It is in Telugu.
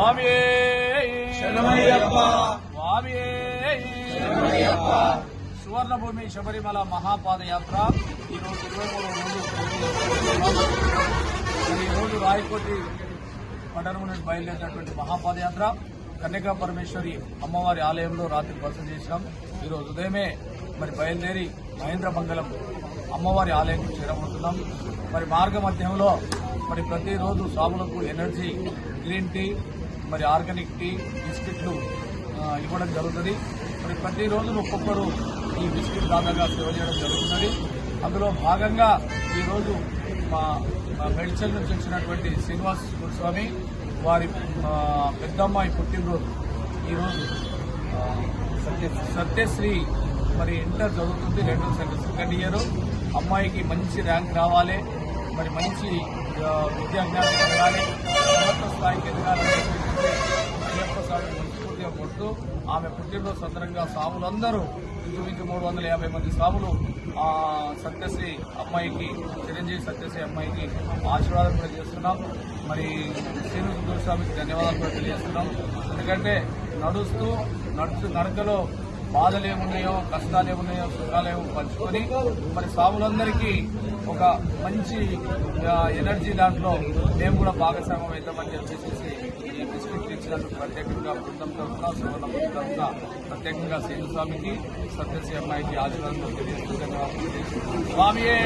స్వామియే శరణమయ్యప్ప స్వామియే శరణమయ్యప్ప. సువర్ణభూమి శబరిమల మహాపాదయాత్ర ఈరోజు 23 రోజు ఈరోజు రాయకోటి పట్టణం నుండి బయలుదేరినటువంటి మహాపాదయాత్ర కన్యకా పరమేశ్వరి అమ్మవారి ఆలయంలో రాత్రి బస చేసినాం. ఈరోజు ఉదయమే మరి బయలుదేరి మహేంద్రమంగళం అమ్మవారి ఆలయం చేరబోతున్నాం. మరి మార్గ మధ్యంలో మరి ప్రతిరోజు స్వాములకు ఎనర్జీ, గ్రీన్ టీ, మరి ఆర్గానిక్ టీ, బిస్కెట్లు ఇవ్వడం జరుగుతుంది. మరి ప్రతిరోజు ఒక్కొక్కరు ఈ బిస్కెట్ దాదాగా సేవ చేయడం జరుగుతున్నది. అందులో భాగంగా ఈరోజు మా మెడిచల్ నుంచి వచ్చినటువంటి శ్రీనివాస్ గురుస్వామి వారి పెద్దమ్మాయి పుట్టినరోజు ఈరోజు సత్యశ్రీ మరి ఇంటర్ చదువుతుంది, 2వ ఇయర్. అమ్మాయికి మంచి ర్యాంక్ రావాలి, మరి మంచి విద్యా జ్ఞానం ఎదగాలి, ఉన్నత స్థాయికి ఎదగాలని అయ్యప్ప స్వామి మనస్ఫూర్తిగా కొడుతూ ఆమె పుట్టినరోజు సందర్భంగా స్వాములందరూ ఇంచుమించు 350 మంది స్వాములు సత్యశ్రీ అమ్మాయికి, చిరంజీవి సత్యశ్రీ అమ్మాయికి ఆశీర్వాదం కూడా చేస్తున్నాం. మరి శ్రీనివాస స్వామికి ధన్యవాదాలు కూడా తెలియజేస్తున్నాం. ఎందుకంటే నడకలో బాధలు ఏమున్నాయో, కష్టాలు ఏమున్నాయో, సుఖాలు ఏమో పంచుకొని మరి స్వాములందరికీ ఒక మంచి ఎనర్జీ దాంట్లో మేము కూడా భాగస్వామ్యం అవుతామని చెప్పేసి ఈ బిస్కెట్ ఇచ్చినందుకు ప్రత్యేకంగా బృందం తరఫున, సువర్ణ తరఫున ప్రత్యేకంగా శ్రీనివాసస్వామికి, సత్యశ్రీ అమ్మాయికి ఆశీర్వాదం తెలియజేస్తూ ధన్యవాదాలు. స్వామియే.